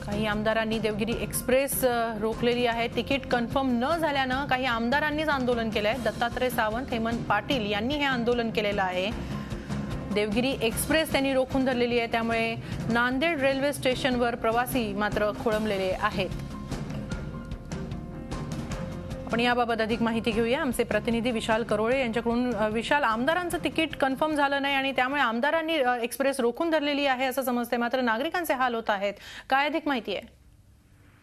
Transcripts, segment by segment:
काही आमदारांनी देवगिरी एक्सप्रेस रोखलेली आहे। तिकीट कन्फर्म न झाल्यानं काही आमदारांनीच आंदोलन केलंय। दत्तात्रय सावंत, हेमंत पाटील यांनी हे आंदोलन केलेलं आहे। देवगिरी एक्सप्रेस त्यांनी रोखून धरलेली आहे, त्यामुळे नांदेड रेल्वे स्टेशनवर प्रवासी मात्र खोळंबलेले आहेत। आपण याबाबत अधिक माहिती घेऊया आमचे प्रतिनिधी विशाल करोळे यांच्याकडून। विशाल, आमदारांचं तिकीट कन्फर्म झालं नाही आणि त्यामुळे आमदारांनी एक्सप्रेस रोखून धरलेली आहे असं समजते, मात्र नागरिकांचे हाल होत आहेत। काय अधिक माहिती आहे?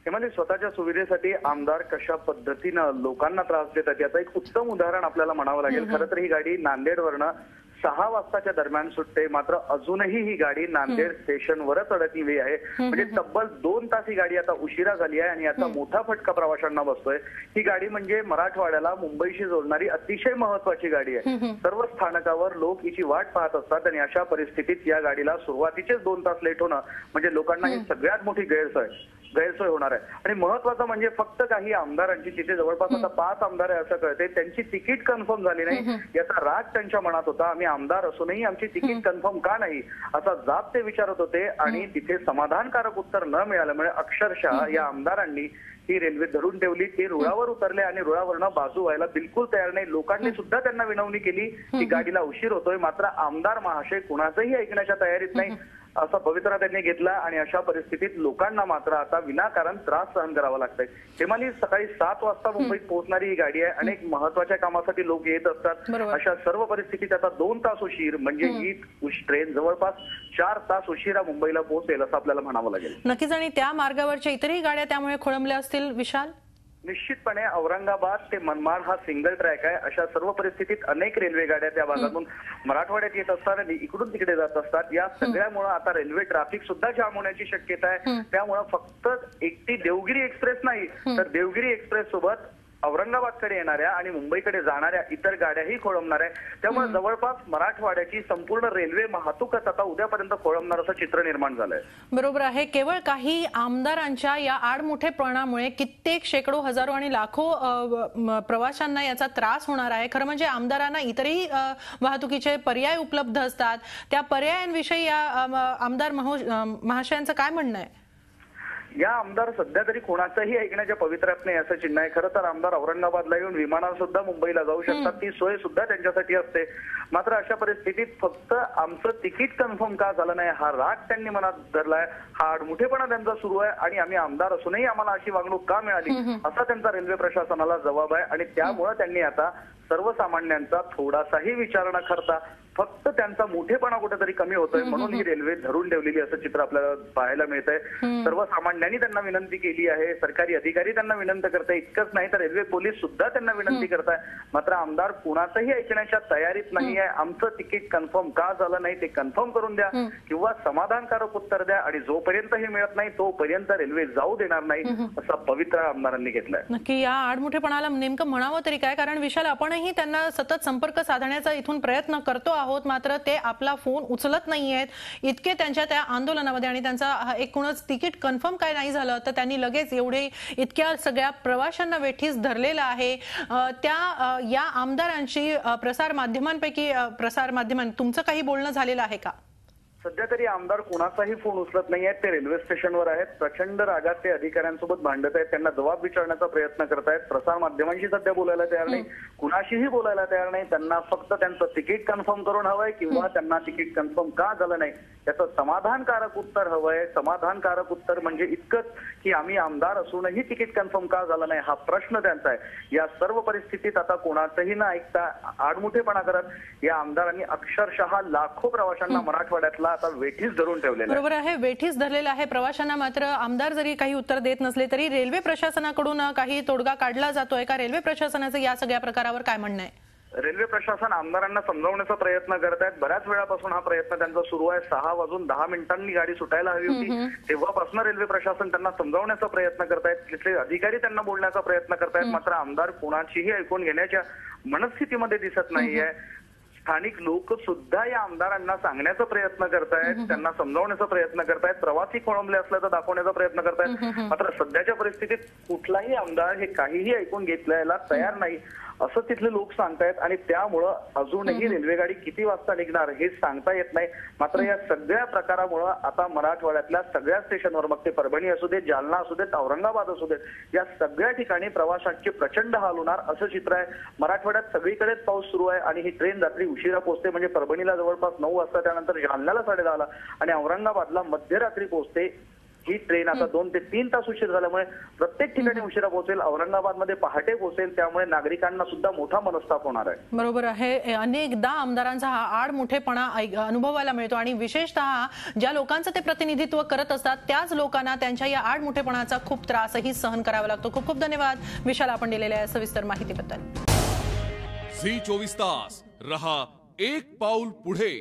हेमाली, स्वतःच्या सुविधेसाठी आमदार कशा पद्धतीनं लोकांना त्रास देतात याचं एक उत्तम उदाहरण आपल्याला म्हणावं लागेल। खरं तर ही गाडी नांदेडवरनं 6 वाजताच्या दरम्यान सुटते, मात्र अजूनही ही गाडी नांदेड स्टेशनवरच अडकलेली आहे। म्हणजे तब्बल 2 तास ही गाडी आता उशिरा झाली आहे आणि याचा मोठा फटका प्रवाशांना बसतोय। ही गाडी म्हणजे मराठवाड्याला मुंबईशी जोडणारी अतिशय महत्वाची गाडी आहे। सर्व स्थानकावर लोक हिची वाट पाहत असतात आणि अशा परिस्थितीत या गाडीला सुरुवातीचेच 2 तास लेट होणं म्हणजे लोकांना ही सगळ्यात मोठी गैरसोय होणार आहे। आणि महत्वाचं म्हणजे फक्त काही आमदारांची, तिथे जवळपास आता 5 आमदार आहे असं कळते, त्यांची तिकीट कन्फर्म झाली नाही याचा राग त्यांच्या मनात होता। आम्ही आमदार असूनही आमची तिकीट कन्फर्म का नाही असा जाब ते विचारत होते आणि तिथे समाधानकारक उत्तर न मिळाल्यामुळे अक्षरशः या आमदारांनी ही रेल्वे धरून ठेवली। ते रुळावर उतरले आणि रुळावरनं बाजू व्हायला बिलकुल तयार नाही। लोकांनी सुद्धा त्यांना विनवणी केली की गाडीला उशीर होतोय, मात्र आमदार महाशय कुणाचंही ऐकण्याच्या तयारीत नाही असा पवित्रा त्यांनी घेतला आणि अशा परिस्थितीत लोकांना मात्र आता विनाकारण त्रास सहन करावा लागतोय। हेमाली, सकाळी 7 वाजता मुंबईत पोहोचणारी ही गाडी आहे। अनेक महत्वाच्या कामासाठी लोक येत असतात। अशा सर्व परिस्थितीत आता 2 तास उशीर म्हणजे ही ट्रेन जवळपास 4 तास उशिरा मुंबईला पोहोचेल असं आपल्याला म्हणावं लागेल। नक्कीच, आणि त्या मार्गावरच्या इतरही गाड्या त्यामुळे खोळंबल्या असतील विशाल? निश्चितपणे औरंगाबाद ते मनमाड हा सिंगल ट्रॅक आहे। अशा सर्व परिस्थितीत अनेक रेल्वे गाड्या त्या भागातून मराठवाड्यात येत असतात आणि इकडून तिकडे जात असतात। या सगळ्यामुळे आता रेल्वे ट्रॅफिक सुद्धा जाम होण्याची शक्यता आहे। त्यामुळे फक्त एकटी देवगिरी एक्सप्रेस नाही तर देवगिरी एक्सप्रेस सोबत औरंगाबादकडे येणाऱ्या आणि मुंबईकडे जाणाऱ्या इतर गाड्याही खोळंबणार आहे। त्यामुळे जवळपास मराठवाड्याची संपूर्ण रेल्वे वाहतूकच आता उद्यापर्यंत खोळंबणार असं चित्र निर्माण झालंय। बरोबर आहे। केवळ काही आमदारांच्या या आडमुठेपणामुळे कित्येक शेकडो, हजारो आणि लाखो प्रवाशांना याचा त्रास होणार आहे। खरं म्हणजे आमदारांना इतरही वाहतुकीचे पर्याय उपलब्ध असतात, त्या पर्यायांविषयी या आमदार महाशयांचं काय म्हणणं आहे? या आमदार सध्या तरी कोणाचाही ऐकण्याच्या पवित्र्यात नाही असं चिन्ह आहे। खरं तर आमदार औरंगाबादला येऊन विमानावर सुद्धा मुंबईला जाऊ शकतात, ती सोय सुद्धा त्यांच्यासाठी असते। मात्र अशा परिस्थितीत फक्त आमचं तिकीट कन्फर्म का झालं नाही हा राग त्यांनी मनात धरलाय, हा आडमुठेपणा त्यांचा सुरू आहे आणि आम्ही आमदार असूनही आम्हाला अशी वागणूक का मिळाली असा त्यांचा रेल्वे प्रशासनाला जबाब आहे। आणि त्यामुळे त्यांनी आता सर्वसामान्यांचा थोडासाही विचार न करता फक्त त्यांचा मोठेपणा कुठेतरी कमी होतोय म्हणून ही रेल्वे धरून ठेवलेली असं चित्र आपल्याला पाहायला मिळतंय। सर्वसामान्यांनी त्यांना विनंती केली आहे, सरकारी अधिकारी त्यांना विनंती करताय, इतकंच नाही तर रेल्वे पोलीस सुद्धा त्यांना विनंती करताय, मात्र आमदार कुणाचंही ऐकण्याच्या तयारीत नाही आहे। आमचं तिकीट कन्फर्म का झालं नाही ते कन्फर्म करून द्या किंवा समाधानकारक उत्तर द्या आणि जोपर्यंत हे मिळत नाही तोपर्यंत रेल्वे जाऊ देणार नाही असा पवित्रा आमदारांनी घेतलाय। नक्की या आडमुठेपणाला नेमकं म्हणावं तरी काय? कारण विशाल, आपणही त्यांना सतत संपर्क साधण्याचा इथून प्रयत्न करतो आहोत, मात्र ते आपला फोन उचलत नाहीयेत। इतके त्यांच्या त्या आंदोलनामध्ये आणि त्यांचा एकूणच तिकीट कन्फर्म काय नाही झालं तर त्यांनी लगेच इतक्या सगळ्या प्रवाशांना वेठीस धरलेलं आहे। त्या या आमदारांशी प्रसार माध्यमांपैकी तुमचं काही बोलणं झालेलं आहे का? सध्या तरी आमदार कुणाचाही फोन उचलत नाहीयेत, ते रेल्वे स्टेशनवर आहेत। प्रचंड रागात ते अधिकाऱ्यांसोबत भांडत आहेत, त्यांना जबाब विचारण्याचा प्रयत्न करतायत। प्रसार माध्यमांशी सध्या बोलायला तयार नाही, कुणाशीही बोलायला तयार नाही। त्यांना फक्त त्यांचं तिकीट कन्फर्म करून हवंय किंवा त्यांना तिकीट कन्फर्म का झालं नाही याचं समाधानकारक उत्तर हवंय। समाधानकारक उत्तर म्हणजे इतकंच की आम्ही आमदार असूनही तिकीट कन्फर्म का झालं नाही हा प्रश्न त्यांचा आहे। या सर्व परिस्थितीत आता कोणाचंही न ऐकता आडमुठेपणा करत या आमदारांनी अक्षरशः लाखो प्रवाशांना मराठवाड्यातला आता वेठीस धरून ठेवलेला आहे। बरोबर आहे, वेठीस धरलेला आहे प्रवाशांना। मात्र आमदार जरी काही उत्तर देत नसले तरी रेल्वे प्रशासनाकडून काही तोडगा काढला जातोय का? रेल्वे प्रशासनाचं या सगळ्या प्रकारावर काय म्हणणं आहे? रेल्वे प्रशासन आमदारांना समजावण्याचा प्रयत्न करत आहेत। बऱ्याच वेळापासून हा प्रयत्न त्यांचा सुरू आहे। 6:10 गाडी सुटायला हवी होती तेव्हापासून रेल्वे प्रशासन त्यांना समजावण्याचा प्रयत्न करतायत, तिथले अधिकारी त्यांना बोलण्याचा प्रयत्न करतायत, मात्र आमदार कोणाचीही ऐकून घेण्याच्या मनस्थितीमध्ये दिसत नाहीये। स्थानिक लोक सुद्धा या आमदारांना सांगण्याचा प्रयत्न करतायत, त्यांना समजावण्याचा प्रयत्न करतायत, प्रवासी खोळंबले असल्याचं दाखवण्याचा प्रयत्न करतायत। मात्र सध्याच्या परिस्थितीत कुठलाही आमदार हे काहीही ऐकून घेतल्याला तयार नाही असं तिथले लोक सांगतायत आणि त्यामुळं अजूनही रेल्वेगाडी किती वाजता निघणार हे सांगता येत नाही। मात्र या सगळ्या प्रकारामुळे आता मराठवाड्यातल्या सगळ्या स्टेशनवर, मग ते परभणी असू देत, जालना असू देत, औरंगाबाद असू देत, या सगळ्या ठिकाणी प्रवाशांचे प्रचंड हाल होणार असं चित्र आहे। मराठवाड्यात सगळीकडेच पाऊस सुरू आहे आणि ही ट्रेन रात्री उशिरा पोहोचते, म्हणजे परभणीला जवळपास 9 वाजता, त्यानंतर जालन्याला 10:30 आणि औरंगाबादला मध्यरात्री पोहोचते। ही ट्रेन आता 2 ते 3 तास उशीर झाल्यामुळे प्रत्येक ठिकाणी उशिरा पोहोचेल, औरंगाबादमध्ये पहाटे पोहोचेल, त्यामुळे नागरिकांना सुद्धा मोठा मनस्ताप होणार आहे। बरोबर आहे। अनेकदा आमदारांचा हा आडमुठेपणा अनुभवायला मिळतो आणि विशेषतः ज्या लोकांचं ते प्रतिनिधित्व करत असतात त्याच लोकांना त्यांच्या या आडमुठेपणाचा खूप त्रासही सहन करावा लागतो। खूप खूप धन्यवाद विशाल, आपण दिलेल्या या सविस्तर माहितीबद्दल। झी 24 तास रहा एक पाऊल पुढे।